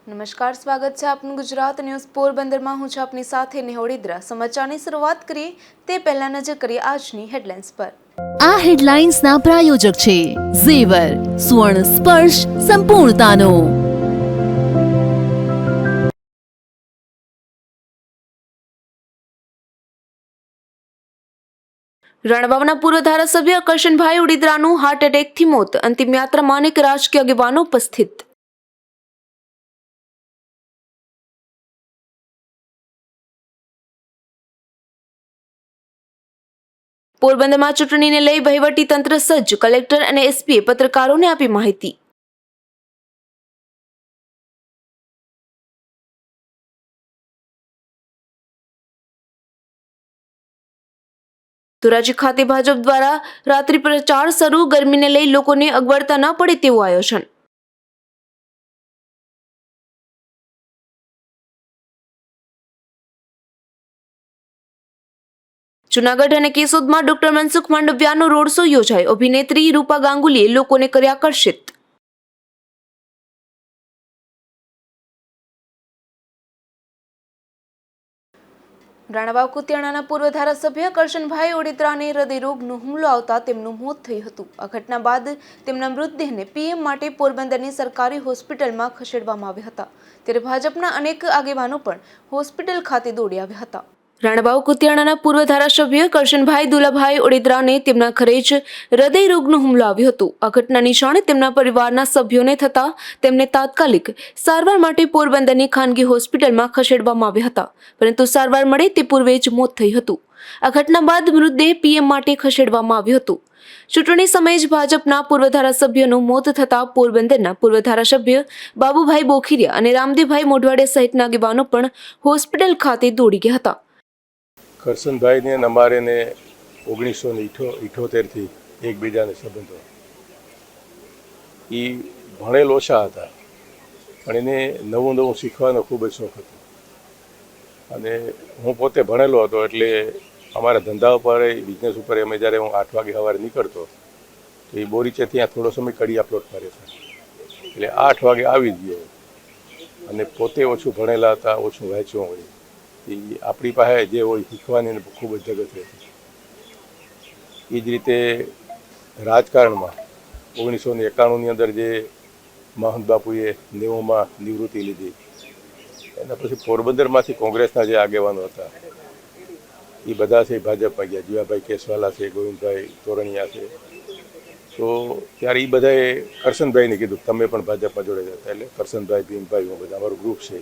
નમસ્કાર, સ્વાગત છે આપનું ગુજરાત ન્યૂઝ પોરબંદરમાં। હું છું આપની સાથે નેહોડીદ્રા। સમાચારની શરૂઆત કરીએ તે પહેલા નજર કરીએ આજની હેડલાઇન્સ પર। આ હેડલાઇન્સના પ્રાયોજક છે ઝેવર, સુવર્ણ સ્પર્શ સંપૂર્ણતાનો। રણવાવના પૂર્વ ધારાસભ્ય કરશનભાઈ ઉડીદ્રાનું હાર્ટ એટેકથી મોત। અંતિમ યાત્રામાં અનેક રાજકીય આગેવાનો ઉપસ્થિત। પોરબંદરમાં ચૂંટણીને લઈ વહીવટી તંત્ર સજ્જ। કલેક્ટર અને એસપીએ પત્રકારોને આપી માહિતી। ધોરાજી ખાતે ભાજપ દ્વારા રાત્રિ પ્રચાર શરૂ। ગરમીને લઈ લોકોને અગવડતા ન પડે તેવું આયોજન। જૂનાગઢ અને કેશોદમાં ડોક્ટર મનસુખ માંડવિયાનો રોડ શો યોજાયો। અભિનેત્રી રૂપા ગાંગુલીએ લોકોને કર્યા આકર્ષિત। રાણાવાવ કુતિયાણાના પૂર્વ ધારાસભ્ય કરશનભાઈ ઉડીદ્રાને હૃદયરોગનો હુમલો આવતા તેમનું મોત થયું હતું। આ ઘટના બાદ તેમના મૃતદેહને પીએમ માટે પોરબંદરની સરકારી હોસ્પિટલમાં ખસેડવામાં આવ્યા હતા। ત્યારે ભાજપના અનેક આગેવાનો પણ હોસ્પિટલ ખાતે દોડી આવ્યા હતા। રાણાવાવ કુતિયાણાના પૂર્વ ધારાસભ્ય કરશનભાઈ દુલાભાઈ ઉડીદ્રાને તેમના ઘરે જ હૃદયરોગનો હુમલો આવ્યો હતો। આ ઘટનાની જાણ તેમના પરિવારના સભ્યોને થતા તેમને તાત્કાલિક સારવાર માટે પોરબંદરની ખાનગી હોસ્પિટલમાં ખસેડવામાં આવ્યા હતા, પરંતુ સારવાર મળે તે પૂર્વે જ મોત થયું હતું। આ ઘટના બાદ મૃતદેહ પીએમ માટે ખસેડવામાં આવ્યો હતો। ચૂંટણી સમયે જ ભાજપના પૂર્વ ધારાસભ્યનું મોત થતા પોરબંદરના પૂર્વ ધારાસભ્ય બાબુભાઈ બોખીરિયા અને રામદેવભાઈ મોઢવાડિયા સહિતના આગેવાનો પણ હોસ્પિટલ ખાતે દોડી ગયા હતા। કરશનભાઈને અમારે 1978થી એકબીજાને સંબંધો। એ ભણેલ ઓછા હતા, પણ એને નવું નવું શીખવાનો ખૂબ જ શોખ હતો। અને હું પોતે ભણેલો હતો, એટલે અમારા ધંધા ઉપર બિઝનેસ ઉપર અમે જ્યારે હું 8 વાગે સવારે નીકળતો તો એ બોરીચે ત્યાં થોડો સમય કડિયા પ્લોટમાં રહેતા, એટલે 8 વાગે આવી જ ગયો। અને પોતે ઓછું ભણેલા હતા, ઓછું વાંચ્યું હોય, એ આપણી પાસે જે હોય શીખવાની ખૂબ જ જગત રહેતી। એ જ રીતે રાજકારણમાં 1991ની અંદર જે મહંત બાપુએ 90માં નિવૃત્તિ લીધી, એના પછી પોરબંદરમાંથી કોંગ્રેસના જે આગેવાનો હતા એ બધા છે ભાજપમાં ગયા। જીવાભાઈ કેશવાલા છે, ગોવિંદભાઈ તોરણિયા છે। તો ત્યારે એ બધાએ કરશનભાઈને કીધું તમે પણ ભાજપમાં જોડે જતા, એટલે કરશનભાઈ, ભીમભાઈ, હું બધા અમારું ગ્રુપ છે।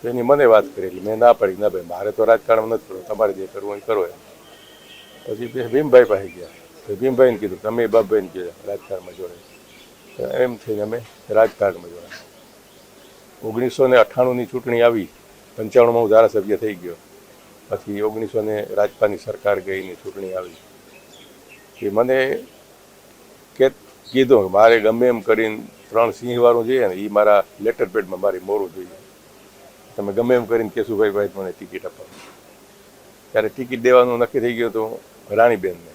તો એની મને વાત કરી, એટલે મેં ના પાડી, ના ભાઈ મારે તો રાજકારણમાં નથી કરવું, તમારે જે કરવું એ કરો એમ। પછી ભીમભાઈ પાસે ગયા, તો ભીમભાઈને કીધું તમે બાપભાઈને કીધું રાજકારણમાં જોડે, એમ થઈને અમે રાજકારણમાં જોડાયા। 1998ની ચૂંટણી આવી, 95માં હું ધારાસભ્ય થઈ ગયો। પછી 1900 રાજપાની સરકાર ગઈની ચૂંટણી આવી, એ મને કીધું મારે ગમે એમ કરીને 3 સિંહવાળું જોઈએ ને, એ મારા લેટર પેડમાં મારી મોરું જોઈએ, તમે ગમે એમ કરીને કેશુભાઈ ભાઈ મને ટિકિટ અપાવો। ત્યારે ટિકિટ દેવાનું નક્કી થઈ ગયું હતું રાણીબેનને।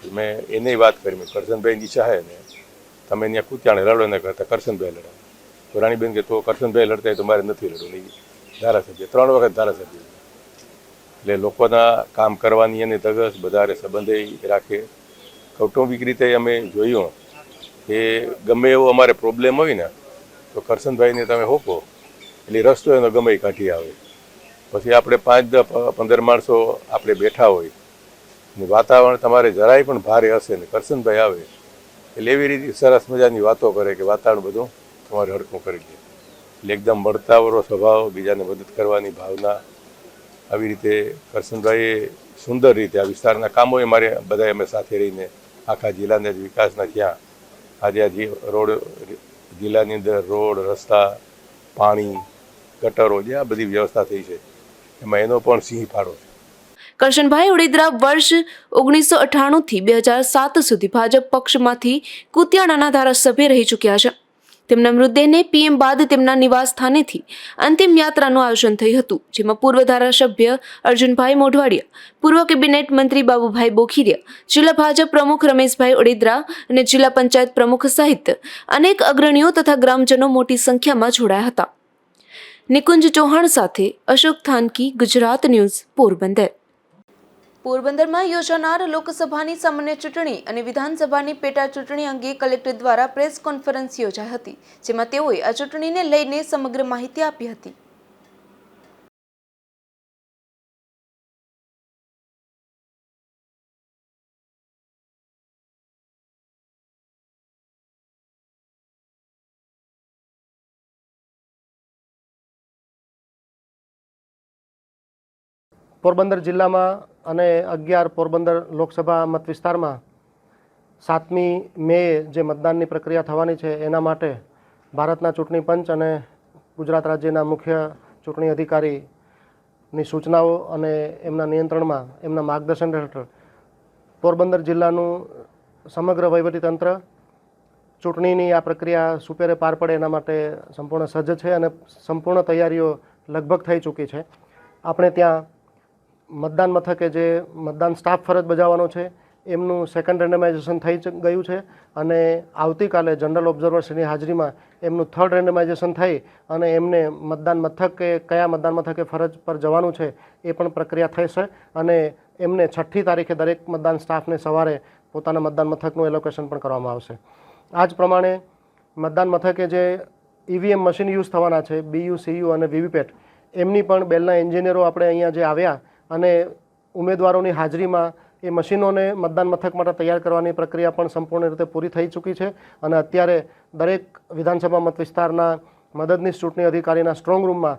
મેં એને વાત કરી, મેં કરશનભાઈની ઈચ્છા છે ને તમે ત્યાં કુતિયાણે લડો ને કરતા કરશનભાઈ લડો। તો રાણીબેન કે તો કરશનભાઈ લડતા તો મારે નથી લડવું, નહીં ધારાસભ્ય 3 વખત ધારાસભ્ય, એટલે લોકોના કામ કરવાની એને ધગસ, બધારે સંબંધે રાખે। કૌટુંબિક રીતે અમે જોયું કે ગમે એવો અમારે પ્રોબ્લેમ હોય ને તો કરશનભાઈને તમે હોકો એટલે રસ્તો એનો ગમે એ કાઢી આવે। પછી આપણે 5-10-15 માણસો આપણે બેઠા હોય ને વાતાવરણ તમારે જરાય પણ ભારે હશે ને કરશનભાઈ આવે એટલે એવી રીતે સરસ મજાની વાતો કરે કે વાતાવરણ બધું તમારે હરખું કરી દે। એટલે એકદમ મળતાવરો સ્વભાવ, બીજાને મદદ કરવાની ભાવના, આવી રીતે કરશનભાઈએ સુંદર રીતે આ વિસ્તારના કામોએ મારે બધા અમે સાથે રહીને આખા જિલ્લાને વિકાસના થયા। આજે આ રોડ જિલ્લાની અંદર રોડ, રસ્તા, પાણી, ગટરો, જે આ બધી વ્યવસ્થા થઈ છે એમાં એનો પણ સિંહ ફાળો છે। કરશનભાઈ ઉડીદ્રા વર્ષ 1998થી 2007 સુધી ભાજપ પક્ષમાંથી કુતિયાણાના ધારાસભ્ય રહી ચૂક્યા છે। તેમના મૃતદેહને પીએમ બાદ તેમના નિવાસ સ્થાનેથી અંતિમ યાત્રાનું આયોજન થયું હતું, જેમાં પૂર્વ ધારાસભ્ય અર્જુનભાઈ મોઢવાડિયા, પૂર્વ કેબિનેટ મંત્રી બાબુભાઈ બોખીરિયા, જિલ્લા ભાજપ પ્રમુખ રમેશભાઈ ઓડેદરા અને જિલ્લા પંચાયત પ્રમુખ સહિત અનેક અગ્રણીઓ તથા ગ્રામજનો મોટી સંખ્યામાં જોડાયા હતા. નિકુંજ ચૌહાણ સાથે અશોક થાનકી, ગુજરાત ન્યૂઝ, પોરબંદર. પોરબંદરમાં યોજાનાર લોકસભાની સામાન્ય ચૂંટણી અને વિધાનસભાની પેટા ચૂંટણી અંગે કલેક્ટર દ્વારા પ્રેસ કોન્ફરન્સ યોજાઈ હતી, જેમાં તેઓએ આ ચૂંટણીને લઈને સમગ્ર માહિતી આપી હતી. પોરબંદર જિલ્લામાં અને 11 પોરબંદર લોકસભા મત વિસ્તારમાં 7મી મે જે મતદાનની પ્રક્રિયા થવાની છે એના માટે ભારતના ચૂંટણી પંચ અને ગુજરાત રાજ્યના મુખ્ય ચૂંટણી અધિકારીની સૂચનાઓ અને એમના નિયંત્રણમાં એમના માર્ગદર્શન હેઠળ પોરબંદર જિલ્લાનું સમગ્ર વહીવટીતંત્ર ચૂંટણીની આ પ્રક્રિયા સુપેરે પાર પડે એના માટે સંપૂર્ણ સજ્જ છે અને સંપૂર્ણ તૈયારીઓ લગભગ થઈ ચૂકી છે. આપણે ત્યાં મતદાન મથકે જે મતદાન સ્ટાફ ફરજ બજાવવાનો છે એમનું સેકન્ડ રેન્ડમાઇઝેશન થઈ ગયું છે અને આવતીકાલે જનરલ ઓબ્ઝર્વર્સની હાજરીમાં એમનું થર્ડ રેન્ડમાઇઝેશન થઈ અને એમને મતદાન મથકે કયા મતદાન મથકે ફરજ પર જવાનું છે એ પણ પ્રક્રિયા થશે અને એમને 6ઠ્ઠી તારીખે દરેક મતદાન સ્ટાફને સવારે પોતાના મતદાન મથકનું એલોકેશન પણ કરવામાં આવશે. આ જ પ્રમાણે મતદાન મથકે જે ઈવીએમ મશીન યુઝ થવાના છે, બીયુ, સીયુ અને વીવીપેટ, એમની પણ બેલના એન્જિનિયરો આપણે અહીંયા જે આવ્યા અને ઉમેદવારોની હાજરીમાં એ મશીનોને મતદાન મથક માટે તૈયાર કરવાની પ્રક્રિયા પણ સંપૂર્ણ રીતે પૂરી થઈ ચૂકી છે અને અત્યારે દરેક વિધાનસભા મત વિસ્તારના મદદનીશ ચૂંટણી અધિકારીના સ્ટ્રોંગ રૂમમાં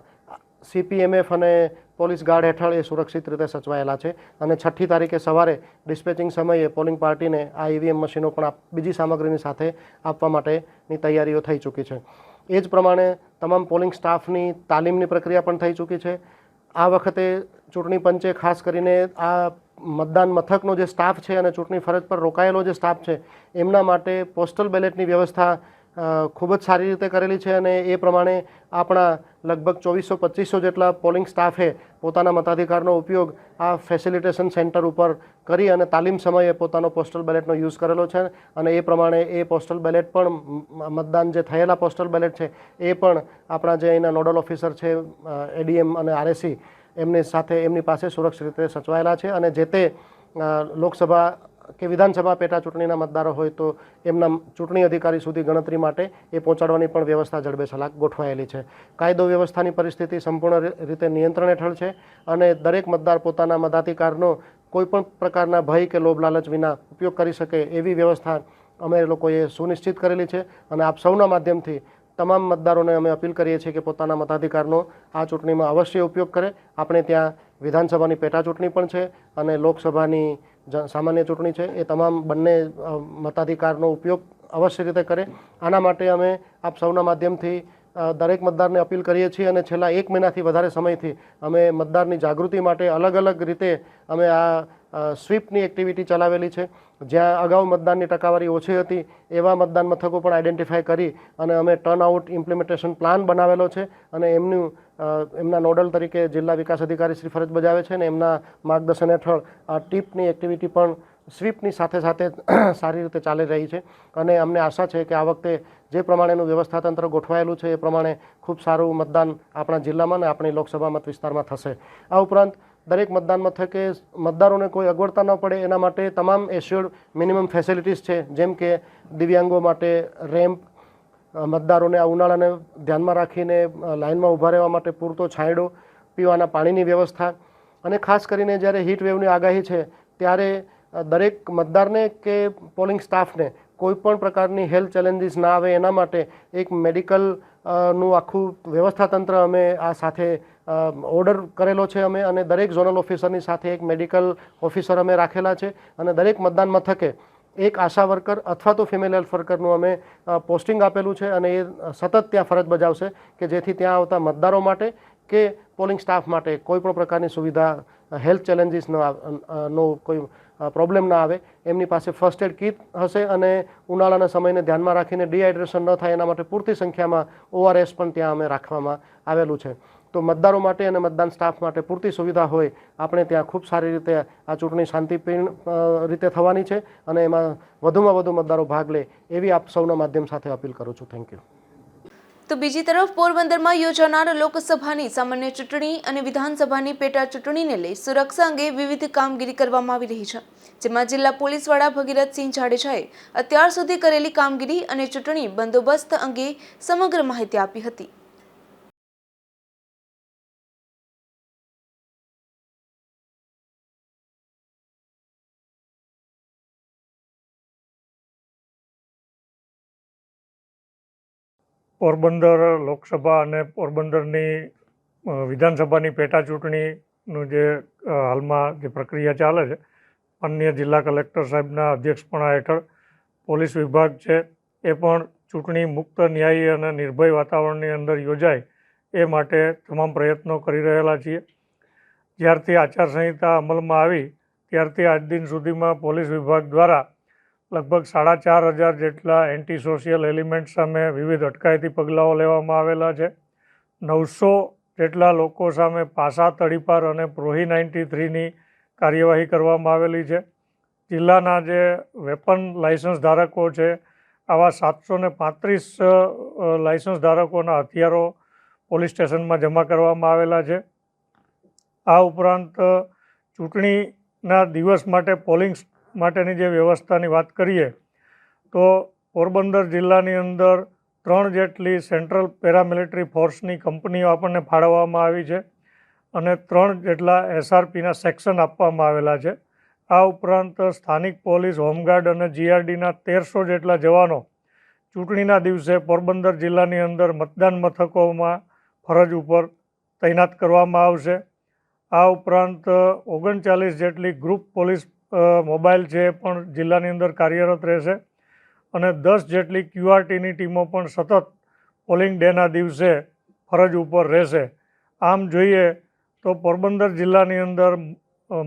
CPMF અને પોલીસ ગાર્ડ હેઠળ એ સુરક્ષિત રીતે સચવાયેલા છે અને 6ઠ્ઠી તારીખે સવારે ડિસ્પેચિંગ સમયે પોલિંગ પાર્ટીને આ ઈવીએમ મશીનો પણ બીજી સામગ્રીની સાથે આપવા માટેની તૈયારીઓ થઈ ચૂકી છે. એ જ પ્રમાણે તમામ પોલિંગ સ્ટાફની તાલીમની પ્રક્રિયા પણ થઈ ચૂકી છે. આ વખતે ચૂંટણી પંચે ખાસ કરીને આ મતદાન મથકનો જે સ્ટાફ છે અને ચૂંટણી ફરજ પર રોકાયેલો જે સ્ટાફ છે એમના માટે પોસ્ટલ બેલેટની વ્યવસ્થા ખૂબ જ સારી રીતે કરેલી છે અને એ પ્રમાણે આપણા લગભગ 2400-2500 જેટલા પોલિંગ સ્ટાફે પોતાના મતાધિકારનો ઉપયોગ આ ફેસિલિટેશન સેન્ટર ઉપર કરી અને તાલીમ સમયે પોતાનો પોસ્ટલ બેલેટનો યુઝ કરેલો છે અને એ પ્રમાણે એ પોસ્ટલ બેલેટ પણ મતદાન જે થયેલા પોસ્ટલ બેલેટ છે એ પણ આપણા જે અહીંના નોડલ ઓફિસર છે ADM અને RSC એમની સાથે એમની પાસે સુરક્ષિત રીતે સચવાયેલા છે અને જે તે લોકસભા કે વિધાનસભા પેટા ચૂંટણીના મતદારો હોય તો એમના ચૂંટણી અધિકારી સુધી ગણતરી માટે એ પહોંચાડવાની પણ વ્યવસ્થા જડબેસલાક ગોઠવાયેલી છે. કાયદો વ્યવસ્થાની પરિસ્થિતિ સંપૂર્ણ રીતે નિયંત્રણ હેઠળ છે અને દરેક મતદાર પોતાના મતાધિકારનો કોઈપણ પ્રકારના ભય કે લોભ લાલચ વિના ઉપયોગ કરી શકે એવી વ્યવસ્થા અમે લોકોએ સુનિશ્ચિત કરેલી છે અને આપ સૌના માધ્યમથી તમામ મતદારોને અમે અપીલ કરીએ છીએ કે પોતાના મતાધિકારનો આ ચૂંટણીમાં અવશ્ય ઉપયોગ કરે. આપણે ત્યાં વિધાનસભાની પેટા ચૂંટણી પણ છે અને લોકસભાની સામાન્ય ચૂંટણી છે. એ તમામ બંને મતાધિકારનો ઉપયોગ અવશ્ય રીતે કરે. આના માટે અમે આપ સૌના માધ્યમથી દરેક મતદારને અપીલ કરીએ છીએ અને છેલ્લા 1 મહિનાથી વધારે સમયથી અમે મતદારની જાગૃતિ માટે અલગ અલગ રીતે અમે આ સ્વીપની એક્ટિવિટી ચલાવેલી છે. જ્યાં અગાઉ મતદાનની ટકાવારી ઓછી હતી એવા મતદાન મથકો પણ આઈડેન્ટિફાય કરી અને અમે ટર્નઆઉટ ઇમ્પ્લિમેન્ટેશન પ્લાન બનાવેલો છે અને એમના નોડલ તરીકે જિલ્લા વિકાસ અધિકારી શ્રી ફરજ બજાવે છે અને એમના માર્ગદર્શન હેઠળ આ ટીપની એક્ટિવિટી પણ સ્વીપની સાથે સાથે સારી રીતે ચાલી રહી છે અને અમને આશા છે કે આ વખતે જે પ્રમાણેનું વ્યવસ્થાતંત્ર ગોઠવાયેલું છે એ પ્રમાણે ખૂબ સારું મતદાન આપણા જિલ્લામાં અને આપણી લોકસભા મત વિસ્તારમાં થશે. આ ઉપરાંત દરેક મતદાન મથકે મતદારોને કોઈ અગવડતા ન પડે એના માટે તમામ એશ્યોર્ડ મિનિમમ ફેસિલિટીઝ છે, જેમ કે દિવ્યાંગો માટે રેમ્પ, મતદારોને આ ઉનાળાને ધ્યાનમાં રાખીને લાઇનમાં ઊભા રહેવા માટે પૂરતો છાંયડો, પીવાના પાણીની વ્યવસ્થા અને ખાસ કરીને જ્યારે હીટ વેવની આગાહી છે ત્યારે દરેક મતદારને કે પોલિંગ સ્ટાફને કોઈપણ પ્રકારની હેલ્થ ચેલેન્જીસ ના આવે એના માટે એક મેડિકલનું આખું વ્યવસ્થાતંત્ર અમે આ સાથે ઓર્ડર કરેલો છે અમે અને દરેક ઝોનલ ઓફિસરની સાથે એક મેડિકલ ઓફિસર અમે રાખેલા છે અને દરેક મતદાન મથકે એક આશા વર્કર અથવા તો ફિમેલ હેલ્થ વર્કરનું અમે પોસ્ટિંગ આપેલું છે અને એ સતત ત્યાં ફરજ બજાવશે કે જેથી ત્યાં આવતા મતદારો માટે કે પોલિંગ સ્ટાફ માટે કોઈ પણ પ્રકારની સુવિધા, હેલ્થ ચેલેન્જીસ નો કોઈ પ્રોબ્લેમ ના આવે એમની પાસે ફર્સ્ટ એડ કિટ હશે અને ઉનાળાના સમયને ધ્યાનમાં રાખીને ડિહાઇડ્રેશન ન થાય એના માટે પૂરતી સંખ્યામાં ORS પણ ત્યાં અમે રાખવામાં આવેલું છે. તો મતદારો માટે અને મતદાન સ્ટાફ માટે પૂરતી સુવિધા હોય આપણે ત્યાં ખૂબ સારી રીતે આ ચૂંટણી શાંતિપૂર્ણ રીતે થવાની છે અને એમાં વધુમાં વધુ મતદારો ભાગ લે એવી આપ સૌના માધ્યમ સાથે અપીલ કરું છું. Thank you. તો બીજી તરફ પોરબંદરમાં યોજાનાર લોકસભાની સામાન્ય ચૂંટણી અને વિધાનસભાની પેટા ચૂંટણીને લઈ સુરક્ષા અંગે વિવિધ કામગીરી કરવામાં આવી રહી છે, જેમાં જિલ્લા પોલીસ વડા ભગીરથસિંહ જાડેજાએ અત્યાર સુધી કરેલી કામગીરી અને ચૂંટણી બંદોબસ્ત અંગે સમગ્ર માહિતી આપી હતી. પોરબંદર લોકસભા અને પોરબંદરની વિધાનસભાની પેટા ચૂંટણીનું જે હાલમાં જે પ્રક્રિયા ચાલે છે, અન્ય જિલ્લા કલેક્ટર સાહેબના અધ્યક્ષપણા હેઠળ પોલીસ વિભાગ છે એ પણ ચૂંટણી મુક્ત, ન્યાયી અને નિર્ભય વાતાવરણની અંદર યોજાય એ માટે તમામ પ્રયત્નો કરી રહેલા છીએ. જ્યારથી આચારસંહિતા અમલમાં આવી ત્યારથી આજ દિન સુધીમાં પોલીસ વિભાગ દ્વારા લગભગ 4,500 જેટલા એન્ટી સોશિયલ એલિમેન્ટ સામે વિવિધ અટકાયતી પગલાઓ લેવામાં આવેલા છે. 900 જેટલા લોકો સામે પાસા, તડીપાર અને પ્રોહી 93ની કાર્યવાહી કરવામાં આવેલી છે. જિલ્લાના જે વેપન લાયસન્સ ધારકો છે આવા 735 લાયસન્સ ધારકોના હથિયારો પોલીસ સ્ટેશનમાં જમા કરવામાં આવેલા છે. આ ઉપરાંત ચૂંટણીના દિવસ માટે પોલિંગ માટેની જે વ્યવસ્થાની વાત કરીએ તો પોરબંદર જિલ્લાની અંદર 3 જેટલી સેન્ટ્રલ પેરામિલિટરી ફોર્સની કંપનીઓ આપણને ફાળવવામાં આવી છે અને 3 જેટલા SRPના સેક્શન આપવામાં આવેલા છે. આ ઉપરાંત સ્થાનિક પોલીસ, હોમગાર્ડ અને GRDના 1300 જેટલા જવાનો ચૂંટણીના દિવસે પોરબંદર જિલ્લાની અંદર મતદાન મથકોમાં ફરજ ઉપર તૈનાત કરવામાં આવશે. આ ઉપરાંત 39 જેટલી ગ્રુપ પોલીસ મોબાઈલ છે એ પણ જિલ્લાની અંદર કાર્યરત રહેશે અને 10 જેટલી QRTની ટીમો પણ સતત પોલિંગ ડેના દિવસે ફરજ ઉપર રહેશે. આમ જોઈએ તો પોરબંદર જિલ્લાની અંદર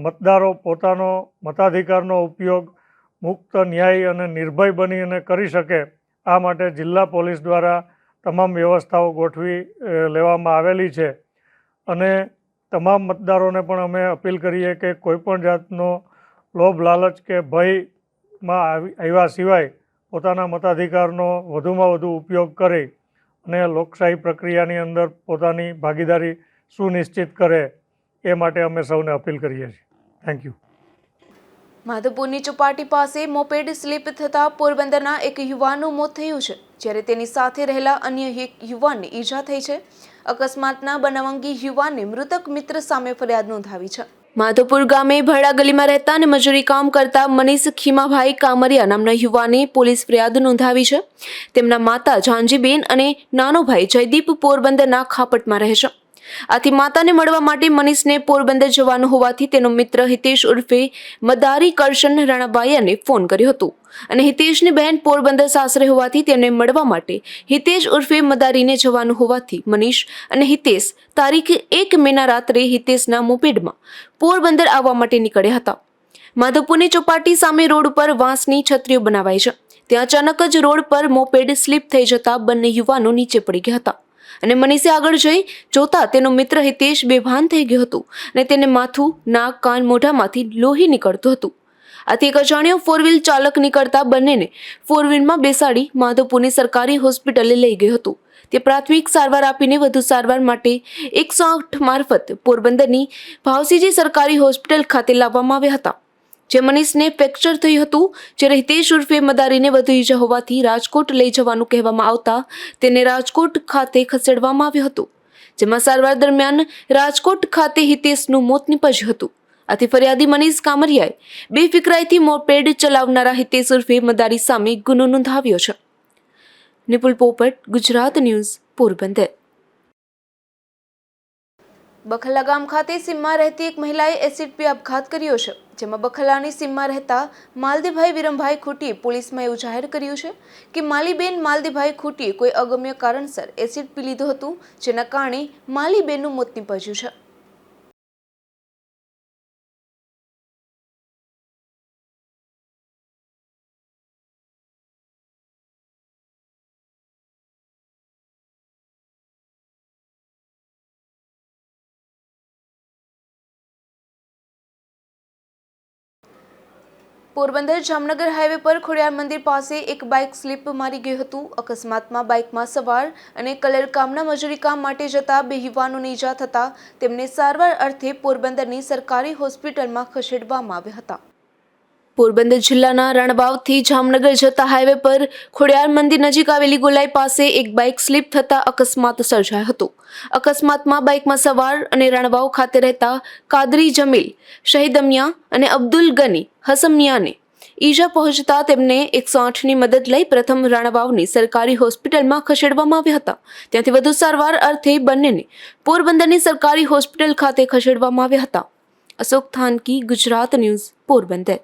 મતદારો પોતાનો મતાધિકારનો ઉપયોગ મુક્ત, ન્યાયી અને નિર્ભય બની અને કરી શકે આ માટે જિલ્લા પોલીસ દ્વારા તમામ વ્યવસ્થાઓ ગોઠવી લેવામાં આવેલી છે અને તમામ મતદારોને પણ અમે અપીલ કરીએ કે કોઈપણ જાતનો લોભ, લાલચ કે ભયમાં આવ્યા સિવાય પોતાના મતાધિકારનો વધુમાં વધુ ઉપયોગ કરી અને લોકશાહી પ્રક્રિયાની અંદર પોતાની ભાગીદારી સુનિશ્ચિત કરે એ માટે અમે સૌને અપીલ કરીએ છીએ. Thank you. માધવપુરની ચોપાટી પાસે મોપેડ સ્લીપ થતાં પોરબંદરના એક યુવાનનું મોત થયું છે, જ્યારે તેની સાથે રહેલા અન્ય એક યુવાનને ઈજા થઈ છે. અકસ્માતના બનાવ અંગે યુવાનને મૃતક મિત્ર સામે ફરિયાદ નોંધાવી છે. માધવપુર ગામે ભરડા ગલીમાં રહેતા અને મજૂરી કામ કરતા મનીષ ખીમાભાઈ કામરિયા નામના યુવાને પોલીસ ફરિયાદ નોંધાવી છે. તેમના માતા જાનજીબેન અને નાનો ભાઈ જયદીપ પોરબંદરના ખાપટમાં રહે છે. આથી માતાને મળવા માટે મનીષને પોરબંદર જવાનું હોવાથી તેનો મિત્ર હિતેશ ઉર્ફે મદારી કરશન રણાબાયાને ફોન કર્યો હતો અને હિતેશની બહેન પોરબંદર સાસરે હોવાથી તેમને મળવા માટે હિતેશ ઉર્ફે મદારીને જવાનું હોવાથી મનીષ અને હિતેશ તારીખ 1 મેના રાત્રે હિતેશના મોપેડમાં પોરબંદર આવવા માટે નીકળ્યા હતા. માધવપુરની ચોપાટી સામે રોડ પર વાંસની છત્રીઓ બનાવાઈ છે. ત્યાં અચાનક જ રોડ પર મોપેડ સ્લીપ થઈ જતા બંને યુવાનો નીચે પડી ગયા હતા અને મનીષે આગળ જઈ જોતા તેનો મિત્ર હિતેશ બેભાન થઈ ગયો હતો અને તેને માથું, નાક, કાન, મોઢામાંથી લોહી નીકળતું હતું. આથી એક અજાણ્યો 4 વ્હીલ ચાલક નીકળતા બંનેને 4 વ્હીલમાં બેસાડી માધવપુરની સરકારી હોસ્પિટલે લઈ ગયો હતો. તે પ્રાથમિક સારવાર આપીને વધુ સારવાર માટે 108 મારફત પોરબંદરની ભાવસીજી સરકારી હોસ્પિટલ ખાતે લાવવામાં આવ્યા હતા. જે મનીષને ફ્રેક્ચર થયું હતું, જ્યારે હિતેશ ઉર્ફે મદારીને વધુ ઈજા હોવાથી રાજકોટ લઈ જવાનું કહેવામાં આવતા તેને રાજકોટ ખાતે ખસેડવામાં આવ્યો હતો, જેમાં સારવાર દરમિયાન રાજકોટ ખાતે હિતેશનું મોત નીપજ્યું હતું. આથી ફરિયાદી મનીષ કામરિયાએ બેફિકરાઈથી મોપેડ ચલાવનારા હિતેશ ઉર્ફે મદારી સામે ગુનો નોંધાવ્યો છે. નિપુલ પોપટ, ગુજરાત ન્યૂઝ, પોરબંદર. બખલા ગામ ખાતે સીમમાં રહેતી એક મહિલાએ એસિડ પી આપઘાત કર્યો છે, જેમાં બખલાની સીમમાં રહેતા માલદીભાઈ વિરમભાઈ ખૂટીએ પોલીસમાં એવું જાહેર કર્યું છે કે માલીબેન માલદીભાઈ ખૂટીએ કોઈ અગમ્ય કારણસર એસિડ પી લીધું હતું, જેના કારણે માલીબેનનું મોત નીપજ્યું છે. પોરબંદર જામનગર હાઈવે પર ખોડિયાર મંદિર પાસે એક બાઇક સ્લીપ મારી ગયું હતું. અકસ્માતમાં બાઇકમાં સવાર અને કલર કામના મજૂરી કામ માટે જતા બે યુવાનોને ઈજા થતા તેમને સારવાર અર્થે પોરબંદરની સરકારી હોસ્પિટલમાં ખસેડવામાં આવ્યા હતા. પોરબંદર જિલ્લાના રણવાવથી જામનગર જતા હાઈવે પર ખોડિયાર મંદિર નજીક આવેલી ગોલાઈ પાસે એક બાઇક સ્લીપ થતા અકસ્માત સર્જાયો હતો. અકસ્માતમાં બાઇકમાં સવાર અને રણવાવ ખાતે રહેતા કાદરી જમીલ શહીદમિયા અને અબ્દુલ ગની હસમિયાને ઈજા પહોંચતા તેમને 108ની મદદ લઈ પ્રથમ રણવાવની સરકારી હોસ્પિટલમાં ખસેડવામાં આવ્યા હતા. ત્યાંથી વધુ સારવાર અર્થે બંનેને પોરબંદરની સરકારી હોસ્પિટલ ખાતે ખસેડવામાં આવ્યા હતા. અશોક થાનકી, ગુજરાત ન્યૂઝ, પોરબંદર.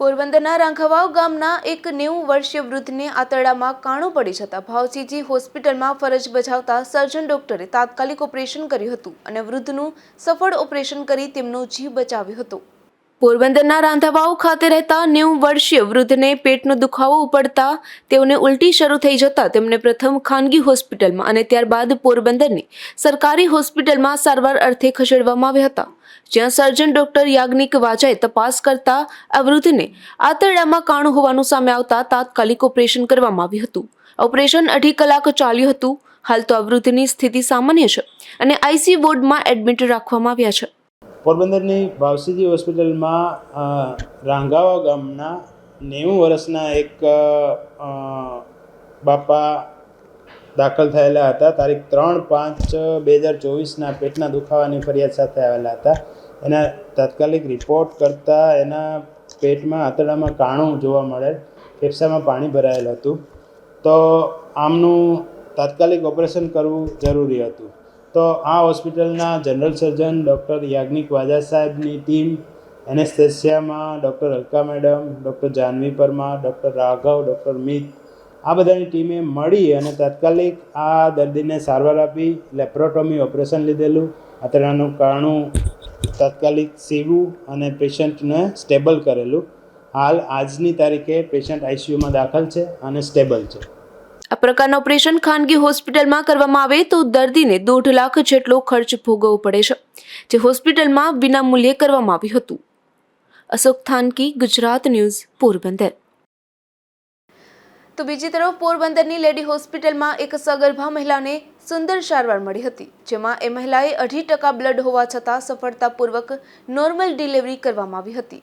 પોરબંદરના રાંખાવાવ ગામના એક 90 વર્ષીય વૃદ્ધને આંતરડામાં કાણું પડી જતા ભાવસીજી હોસ્પિટલમાં ફરજ બજાવતા સર્જન ડોક્ટરે તાત્કાલિક ઓપરેશન કર્યું હતું અને વૃદ્ધનું સફળ ઓપરેશન કરી તેમનો જીવ બચાવ્યો હતો. પોરબંદરના રાંધાવાવ ખાતે રહેતા 90 વર્ષીય વૃદ્ધને પેટનો દુખાવો ઉપડતા તેઓને ઉલટી શરૂ થઈ જતા તેમને પ્રથમ ખાનગી હોસ્પિટલમાં અને ત્યારબાદ પોરબંદરની સરકારી હોસ્પિટલમાં સારવાર અર્થે ખસેડવામાં આવ્યા હતા, જ્યાં સર્જન ડોક્ટર યાજ્ઞિક વાજાએ તપાસ કરતા આ વૃદ્ધને આંતરડામાં કાણું હોવાનું સામે આવતા તાત્કાલિક ઓપરેશન કરવામાં આવ્યું હતું. ઓપરેશન 2.5 કલાક ચાલ્યું હતું. હાલ તો આ વૃદ્ધની સ્થિતિ સામાન્ય છે અને આઈસીયુ વોર્ડમાં એડમિટ રાખવામાં આવ્યા છે. પોરબંદરની ભાવસીજી હોસ્પિટલમાં રાંગાવા ગામના 90 વર્ષના એક બાપા દાખલ થયેલા હતા. તારીખ 3/5/2024ના પેટના દુખાવાની ફરિયાદ સાથે આવેલા હતા. એના તાત્કાલિક રિપોર્ટ કરતાં એના પેટમાં આંતરડામાં કાણું જોવા મળેલ, ફેફસામાં પાણી ભરાયેલ હતું. તો આમનું તાત્કાલિક ઓપરેશન કરવું જરૂરી હતું. તો આ હોસ્પિટલના general surgeon doctor Yagnik Vaja સાહેબની ટીમ, એનેસ્થેસિયામાં doctor Alka madam, doctor Jahnavi Parmar, doctor Raghav, doctor Mit, આ બધાની ટીમે મળી અને તાત્કાલિક આ દર્દીને સારવાર આપી લેપ્રોટોમી ઓપરેશન લીધેલું. આંતરડાનું કાણું તાત્કાલિક સીવું અને પેશન્ટને સ્ટેબલ કરેલું. હાલ આજની તારીખે પેશન્ટ આઈસીયુમાં દાખલ છે અને સ્ટેબલ છે. આ પ્રકારના ઓપરેશન ખાનગી હોસ્પિટલમાં કરવામાં આવે તો દર્દીને 1.5 લાખ જેટલો ખર્ચ ભોગવવો પડે છે, જે હોસ્પિટલમાં વિનામૂલ્યે કરવામાં આવ્યું હતું. અશોક થાનકી, ગુજરાત ન્યૂઝ, પોરબંદર. તો બીજી તરફ પોરબંદરની લેડી હોસ્પિટલમાં એક સગર્ભા મહિલાને સુંદર સારવાર મળી હતી, જેમાં એ મહિલાએ 2.5% બ્લડ હોવા છતાં સફળતાપૂર્વક નોર્મલ ડિલિવરી કરવામાં આવી હતી.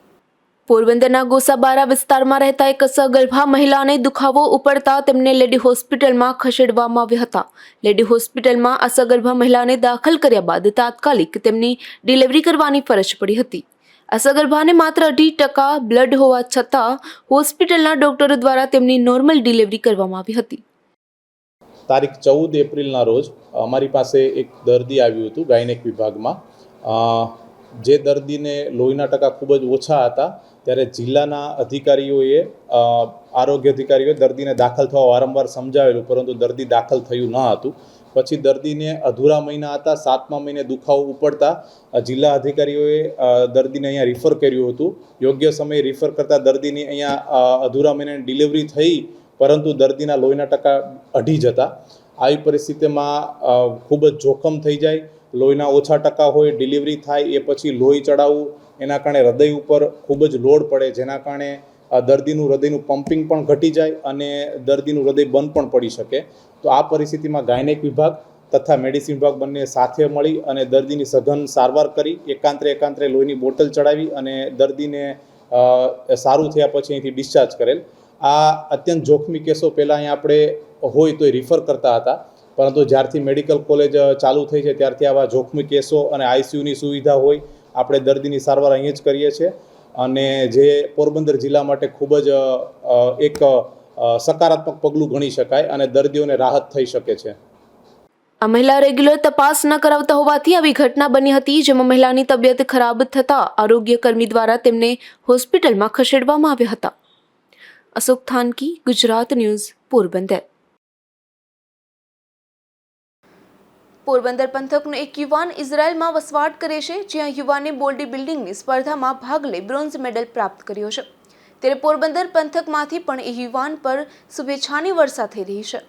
પોરબંદરના ગોસાબારા વિસ્તારમાં રહેતા એક સગર્ભા મહિલાને દુખાવો ઉપડતા તેમને લેડી હોસ્પિટલમાં ખસેડવામાં આવ્યા હતા. લેડી હોસ્પિટલમાં આ સગર્ભા મહિલાને દાખલ કર્યા બાદ તાત્કાલિક તેમની ડિલિવરી કરવાની ફરજ પડી હતી. આ સગર્ભાને માત્ર 2% બ્લડ હોવા છતાં હોસ્પિટલના ડોક્ટરો દ્વારા તેમની નોર્મલ ડિલિવરી કરવામાં આવી હતી. તારીખ 14 એપ્રિલના રોજ અમારી પાસે એક દર્દી આવ્યું હતું ગાયનેક વિભાગમાં. જે દર્દીને લોહીના ટકા ખૂબ જ ઓછા હતા, ત્યારે જિલ્લાના અધિકારીઓએ આરોગ્ય અધિકારીઓએ દર્દીને દાખલ થવા વારંવાર સમજાવેલું, પરંતુ દર્દી દાખલ થયું ન હતું. પછી દર્દીને અધૂરા મહિના હતા, 7મા મહિને દુખાવો ઉપડતા જિલ્લા અધિકારીઓએ દર્દીને અહીંયા રિફર કર્યું હતું. યોગ્ય સમયે રિફર કરતાં દર્દીની અહીંયા અધૂરા મહિનાની ડિલિવરી થઈ, પરંતુ દર્દીના લોહીના ટકા અઢી જતા. આવી પરિસ્થિતિમાં ખૂબ જ જોખમ થઈ જાય. લોહીના ઓછા ટકા હોય, ડિલિવરી થાય એ પછી લોહી ચડાવવું, એના કારણે હૃદય ઉપર ખૂબ જ લોડ પડે, જેના કારણે દર્દીનું હૃદયનું પમ્પિંગ પણ ઘટી જાય અને દર્દીનું હૃદય બંધ પણ પડી શકે. તો આ પરિસ્થિતિમાં ગાયનેક વિભાગ તથા મેડિસિન વિભાગ બંને સાથે મળી અને દર્દીની સઘન સારવાર કરી, એકાંતરે લોહીની બોટલ ચડાવી અને દર્દીને સારું થયા પછી અહીંથી ડિસ્ચાર્જ કરેલ. આ અત્યંત જોખમી કેસો પહેલાં અહીંયા આપણે હોય તો રિફર કરતા હતા, પરંતુ જ્યારથી મેડિકલ કોલેજ ચાલુ થઈ છે ત્યારથી આવા જોખમી કેસો અને આઈસીયુની સુવિધા હોય, આપણે દર્દીની સારવાર અહીં જ કરીએ છીએ અને જે પોરબંદર જિલ્લા માટે ખૂબ જ એક સકારાત્મક પગલું ગણી શકાય અને દર્દીઓને રાહત થઈ શકે છે. આ મહિલા રેગ્યુલર તપાસ ન કરાવતા હોવાથી આવી ઘટના બની હતી, જેમાં મહિલાની તબિયત ખરાબ થતાં આરોગ્ય કર્મી દ્વારા તેમને હોસ્પિટલમાં ખસેડવામાં આવ્યા હતા. અશોક થાનકી, ગુજરાત ન્યૂઝ, પોરબંદર. પોરબંદર પંથકનો એક યુવાન ઇઝરાયલમાં વસવાટ કરે છે, જ્યાં યુવાને બોડી બિલ્ડિંગની સ્પર્ધામાં ભાગ લઈ બ્રોન્ઝ મેડલ પ્રાપ્ત કર્યો છે. ત્યારે પોરબંદર પંથકમાંથી પણ એ યુવાન પર શુભેચ્છાની વર્ષા થઈ રહી છે.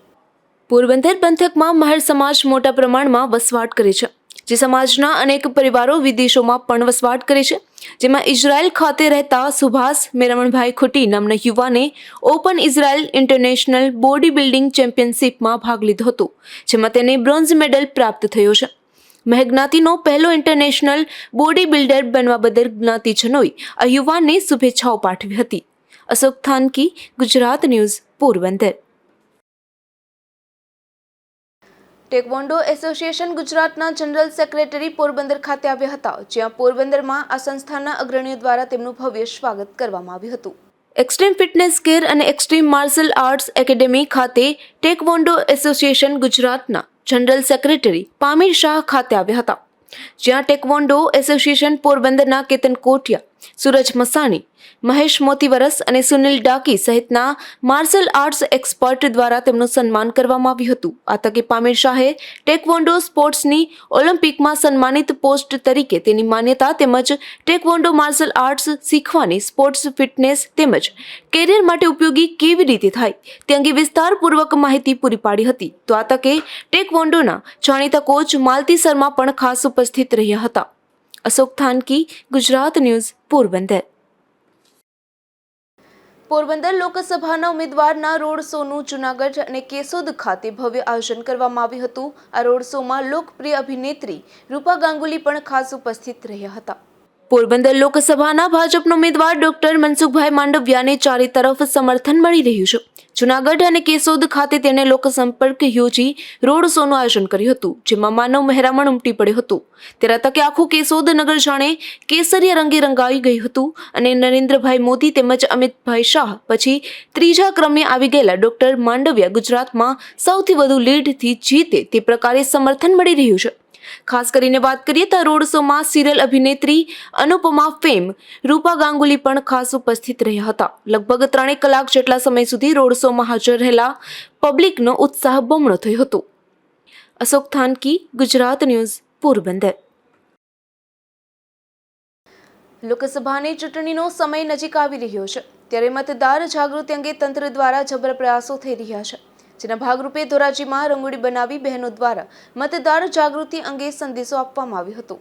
પોરબંદર પંથકમાં મહેર સમાજ મોટા પ્રમાણમાં વસવાટ કરે છે, જે સમાજના અનેક પરિવારો વિદેશોમાં પણ વસવાટ કરે છે, જેમાં ઇઝરાયલ ખાતે રહેતા સુભાષ મેરમણભાઈ ખુટી નામના યુવાને open Israel international body building ચેમ્પિયનશિપમાં ભાગ લીધો હતો, જેમાં તેને બ્રોન્ઝ મેડલ પ્રાપ્ત થયો છે. મહેજ્ઞાતિનો પહેલો ઇન્ટરનેશનલ બોડી બિલ્ડર બનવા બદલ જ્ઞાતિજનોએ આ યુવાનને શુભેચ્છાઓ પાઠવી હતી. Ashok Thanki, Gujarat news, Porbandar. Taekwondo association ગુજરાતના જનરલ સેક્રેટરી પોરબંદર ખાતે આવ્યા હતા, જ્યાં પોરબંદરમાં આ સંસ્થાના અગ્રણીઓ દ્વારા તેમનું ભવ્ય સ્વાગત કરવામાં આવ્યું હતું. એક્સ્ટ્રીમ ફિટનેસ કેર અને એક્સ્ટ્રીમ માર્શલ આર્ટ્સ એકેડેમી ખાતે ટેકવોન્ડો એસોસિએશન ગુજરાતના જનરલ સેક્રેટરી પામીર શાહ ખાતે આવ્યા હતા, જ્યાં ટેકવોન્ડો એસોસિએશન પોરબંદરના કેતન કોટિયા, સૂરજ મસાણી, મહેશ મોતીવરસ અને સુનિલ ડાકી સહિતના માર્શલ આર્ટ્સ એક્સપર્ટ દ્વારા તેમનું સન્માન કરવામાં આવ્યું હતું. આ તકે પામીર શાહે ટેકવોન્ડો સ્પોર્ટ્સની ઓલિમ્પિકમાં સન્માનિત પોસ્ટ તરીકે તેની માન્યતા તેમજ ટેકવોન્ડો માર્શલ આર્ટ્સ શીખવાની સ્પોર્ટ્સ ફિટનેસ તેમજ કેરિયર માટે ઉપયોગી કેવી રીતે થાય તે અંગે વિસ્તારપૂર્વક માહિતી પૂરી પાડી હતી. તો આ તકે ટેકવોન્ડોના જાણીતા કોચ માલતી શર્મા પણ ખાસ ઉપસ્થિત રહ્યા હતા. અશોક થાનકી, ગુજરાત ન્યૂઝ, પોરબંદર. પોરબંદર લોકસભાના ઉમેદવારના રોડ શોનું જૂનાગઢ અને કેશોદ ખાતે ભવ્ય આયોજન કરવામાં આવ્યું હતું. આ રોડ શોમાં લોકપ્રિય અભિનેત્રી રૂપા ગાંગુલી પણ ખાસ ઉપસ્થિત રહ્યા હતા. પોરબંદર લોકસભાના ભાજપના ઉમેદવાર ડોક્ટર મનસુખભાઈ માંડવિયાને ચારે તરફ સમર્થન મળી રહ્યું છે. જૂનાગઢ અને કેશોદ ખાતે તેણે લોકસંપર્ક યોજી રોડ શોનું આયોજન કર્યું હતું, જેમાં માનવ મહેરામણ ઉમટી પડ્યો હતો. ત્યારે તકે આખું કેશોદ નગર જાણે કેસરીય રંગે રંગાઈ ગયું હતું અને નરેન્દ્રભાઈ મોદી તેમજ અમિતભાઈ શાહ પછી ત્રીજા ક્રમે આવી ગયેલા ડોક્ટર માંડવિયા ગુજરાતમાં સૌથી વધુ લીડથી જીતે તે પ્રકારે સમર્થન મળી રહ્યું છે. ખાસ કરીને વાત કરીએ તો રોડ શોમાં સિરિયલ અભિનેત્રી અનુપમા ફેમ રૂપા ગાંગુલી પણ ખાસ ઉપસ્થિત રહ્યા હતા. લગભગ 3 કલાક જેટલા સમય સુધી રોડ શોમાં હાજર રહેલા પબ્લિકનો ઉત્સાહ બમણો થયો હતો. અશોક થાનકી, ગુજરાત ન્યૂઝ, પોરબંદર. લોકસભાની ચૂંટણીનો સમય નજીક આવી રહ્યો છે, ત્યારે મતદાર જાગૃતિ અંગે તંત્ર દ્વારા જબર પ્રયાસો થઈ રહ્યા છે, જેના ભાગરૂપે ધોરાજીમાં રંગોળી બનાવી બહેનો દ્વારા મતદાર જાગૃતિ અંગે સંદેશો આપવામાં આવ્યો હતો.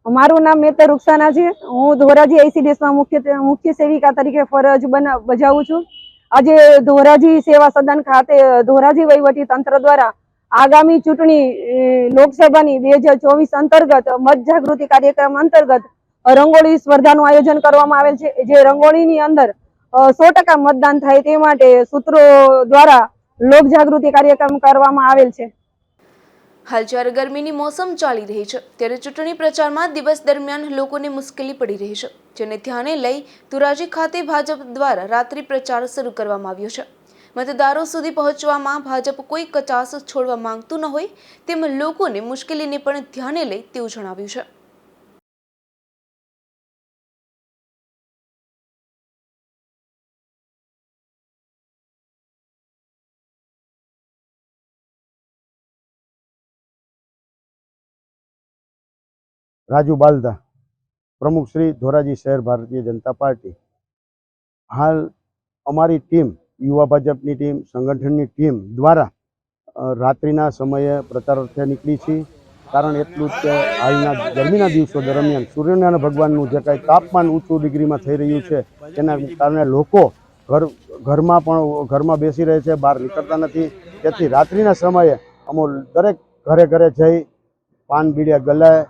મારું નામ મેતર રૂકસાના છે. હું ધોરાજી આઈસીડીએસમાં મુખ્ય સેવિકા તરીકે ફરજ બજાવું છું. આજે ધોરાજી સેવા સદન ખાતે ધોરાજી વહીવટી તંત્ર દ્વારા આગામી ચૂંટણી લોકસભાની 2024 અંતર્ગત મત જાગૃતિ કાર્યક્રમ અંતર્ગત રંગોળી સ્પર્ધાનું આયોજન કરવામાં આવેલ છે. જે રંગોળીની અંદર 100% મતદાન થાય તે માટે સૂત્રો દ્વારા લોક જાગૃતિ કાર્યક્રમ કરવામાં આવેલ છે. હાલ જ્યારે ગરમીની મોસમ ચાલી રહી છે, ત્યારે ચૂંટણી પ્રચારમાં દિવસ દરમિયાન લોકોને મુશ્કેલી પડી રહી છે, જેને ધ્યાને લઈ ધોરાજી ખાતે ભાજપ દ્વારા રાત્રિ પ્રચાર શરૂ કરવામાં આવ્યો છે. મતદારો સુધી પહોંચવામાં ભાજપ કોઈ કચાશ છોડવા માંગતું ન હોય તેમ લોકોને મુશ્કેલીને પણ ધ્યાને લઈ તેવું જણાવ્યું છે. રાજુ બાલદા, પ્રમુખ શ્રી ધોરાજી શહેર ભારતીય જનતા પાર્ટી. હાલ અમારી ટીમ, યુવા ભાજપની ટીમ, સંગઠનની ટીમ દ્વારા રાત્રિના સમયે પ્રચાર અર્થે નીકળી છે. કારણ એટલું જ કે હાલના ગરમીના દિવસો દરમિયાન સૂર્યનારાયણ ભગવાનનું જે કાંઈ તાપમાન ઊંચું ડિગ્રીમાં થઈ રહ્યું છે તેના કારણે લોકો ઘરમાં બેસી રહે છે, બહાર નીકળતા નથી. તેથી રાત્રિના સમયે અમો દરેક ઘરે જઈ પાન બીડિયા ગલાય,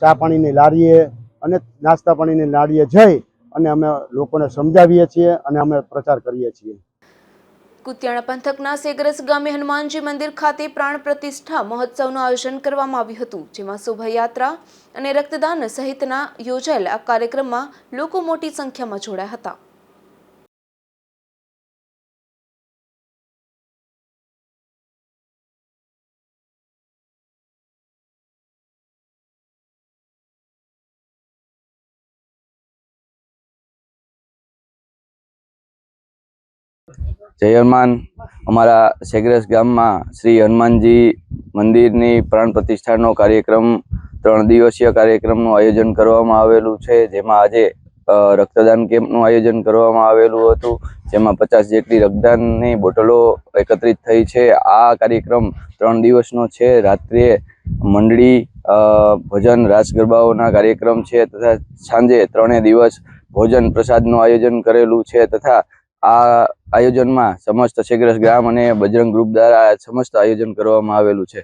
ચા પાણીની લારીએ અને નાસ્તા પાણીની લારીએ જઈ અને અમે લોકોને સમજાવીએ છીએ અને અમે પ્રચાર કરીએ છીએ. કુતિયાણા પંથકના સેગરસ ગામે હનુમાનજી મંદિર ખાતે પ્રાણ પ્રતિષ્ઠા મહોત્સવનું આયોજન કરવામાં આવ્યું હતું, જેમાં શોભાયાત્રા અને રક્તદાન સહિતના યોજાયેલ આ કાર્યક્રમમાં લોકો મોટી સંખ્યામાં જોડાયા હતા. જય હનુમાન. અમારા સેગરસ ગામમાં શ્રી હનુમાનજી મંદિરની પ્રાણ પ્રતિષ્ઠાનો કાર્યક્રમ 3 દિવસીય કાર્યક્રમનું આયોજન કરવામાં આવેલું છે, જેમાં આજે રક્તદાન કેમ્પનું આયોજન કરવામાં આવેલું હતું, જેમાં 50 જેટલી રક્તદાનની બોટલો એકત્રિત થઈ છે. આ કાર્યક્રમ 3 દિવસનો છે. રાત્રે મંડળી, ભજન, રાસ ગરબાઓના કાર્યક્રમ છે તથા સાંજે 3 દિવસ ભોજન પ્રસાદનું આયોજન કરેલું છે તથા આ આયોજનમાં સમસ્ત સેગરસ ગામ અને બજરંગ ગ્રુપ દ્વારા સમસ્ત આયોજન કરવામાં આવેલું છે.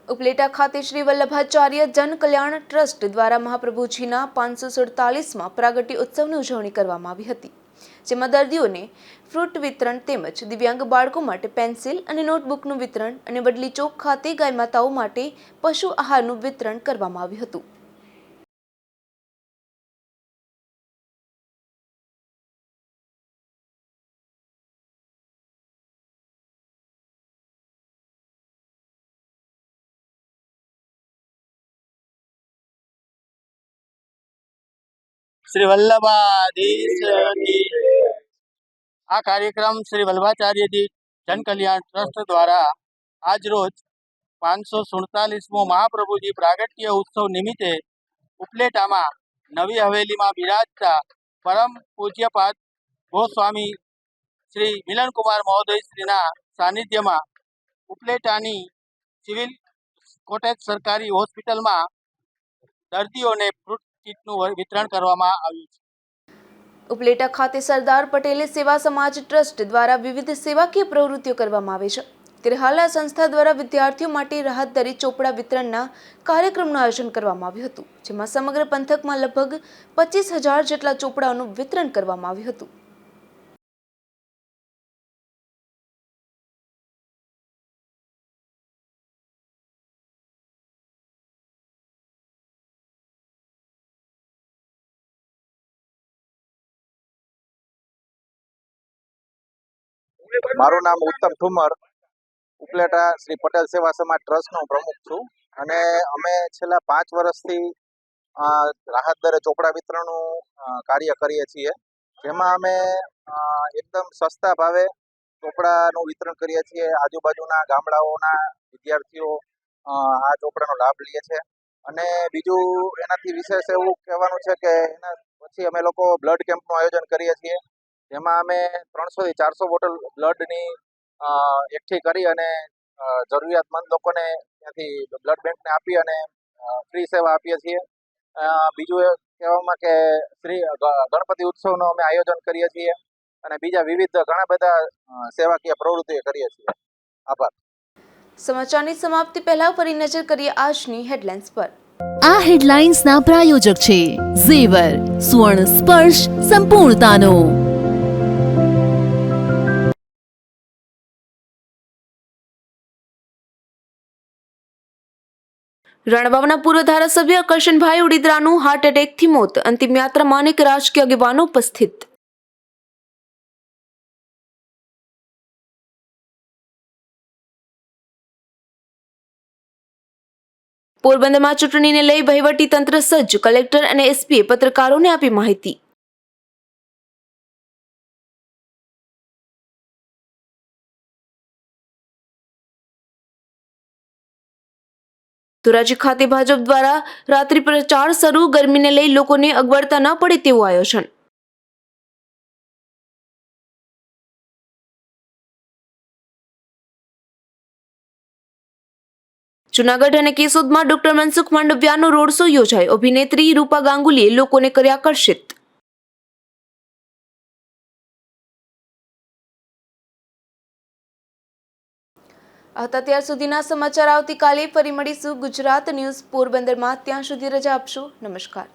ઉપલેટા ખાતે શ્રી વલ્લભાચાર્ય જન કલ્યાણ ટ્રસ્ટ દ્વારા મહાપ્રભુજીના 547માં પ્રાગટ્ય ઉત્સવની ઉજવણી કરવામાં આવી હતી, જેમાં દર્દીઓને ફ્રૂટ વિતરણ તેમજ દિવ્યાંગ બાળકો માટે પેન્સિલ અને નોટબુકનું વિતરણ અને વડલી ચોક ખાતે ગાય માતાઓ માટે પશુ આહારનું વિતરણ કરવામાં આવ્યું હતું. શ્રી વલ્લભાધીશ આ કાર્યક્રમ શ્રી વલ્લભાચાર્યજી જન કલ્યાણ ટ્રસ્ટ દ્વારા આજ રોજ 547મો મહાપ્રભુજી પ્રાગટ્ય ઉત્સવ નિમિત્તે ઉપલેટામાં નવી હવેલીમાં બિરાજતા પરમ પૂજ્યપાદ ગોસ્વામી શ્રી મિલનકુમાર મહોદયશ્રીના સાનિધ્યમાં ઉપલેટાની સિવિલ કોટેજ સરકારી હોસ્પિટલમાં દર્દીઓને ફ્રૂટ કીટનું વિતરણ કરવામાં આવ્યું છે. ઉપલેટા ખાતે સરદાર પટેલ સેવા સમાજ ટ્રસ્ટ દ્વારા વિવિધ સેવાકીય પ્રવૃત્તિઓ કરવામાં આવે છે, ત્યારે હાલ આ સંસ્થા દ્વારા વિદ્યાર્થીઓ માટે રાહત દરે ચોપડા વિતરણના કાર્યક્રમનું આયોજન કરવામાં આવ્યું હતું, જેમાં સમગ્ર પંથકમાં લગભગ 25,000 જેટલા ચોપડાઓનું વિતરણ કરવામાં આવ્યું હતું. મારું નામ ઉત્તમ ઠુમર, ઉપલેટા શ્રી પટેલ સેવા સમાજ ટ્રસ્ટનો પ્રમુખ છું અને અમે છેલ્લા 5 વર્ષથી રાહત દરે ચોપડા વિતરણનું કાર્ય કરીએ છીએ, જેમાં અમે એકદમ સસ્તા ભાવે ચોપડાનું વિતરણ કરીએ છીએ. આજુબાજુના ગામડાઓના વિદ્યાર્થીઓ આ ચોપડાનો લાભ લે છે અને બીજું એનાથી વિશેષ એવું કહેવાનું છે કે એના પછી અમે લોકો બ્લડ કેમ્પનું આયોજન કરીએ છીએ, જેમાં અમે 300 થી 400 બોટલ બ્લડની એકઠી કરી અને જરૂરિયાતમંદ લોકોને ત્યાંથી બ્લડ બેંકને આપી અને ફ્રી સેવા આપીએ છીએ. બીજું એ કહેવામાં કે શ્રી ગણપતિ ઉત્સવનું અમે આયોજન કરીએ છીએ અને બીજા વિવિધ ઘણા બધા સેવાકીય પ્રવૃત્તિઓ કરીએ છીએ. આભાર. સમાચારની સમાપ્તિ પહેલા ફરી નજર કરીએ આજની હેડલાઇન્સ પર. આ હેડલાઇન્સના પ્રાયોજક છે ઝેવર, સુવર્ણ સ્પર્શ સંપૂર્ણતાનો. રણવાવના પૂર્વ ધારાસભ્ય કરશનભાઈ ઉડીદ્રાનું હાર્ટ એટેકથી મોત. અંતિમ યાત્રામાં અનેક રાજકીય આગેવાનો ઉપસ્થિત. પોરબંદરમાં ચૂંટણીને લઈ વહીવટી તંત્ર સજ્જ. કલેક્ટર અને એસપીએ પત્રકારોને આપી માહિતી. ધોરાજી ખાતે ભાજપ દ્વારા રાત્રિ પ્રચાર શરૂ. ગરમીને લઈ લોકોને અગવડતા ન પડે તેવું આયોજન. જૂનાગઢ અને કેશોદમાં ડોક્ટર મનસુખ માંડવિયાનો રોડ શો યોજાયો. અભિનેત્રી રૂપા ગાંગુલીએ લોકોને કર્યા આકર્ષિત. આ હતા ત્યાર સુધીના સમાચાર. આવતીકાલે ફરી મળીશું ગુજરાત ન્યૂઝ પોરબંદરમાં. ત્યાં સુધી રજા આપશો. નમસ્કાર.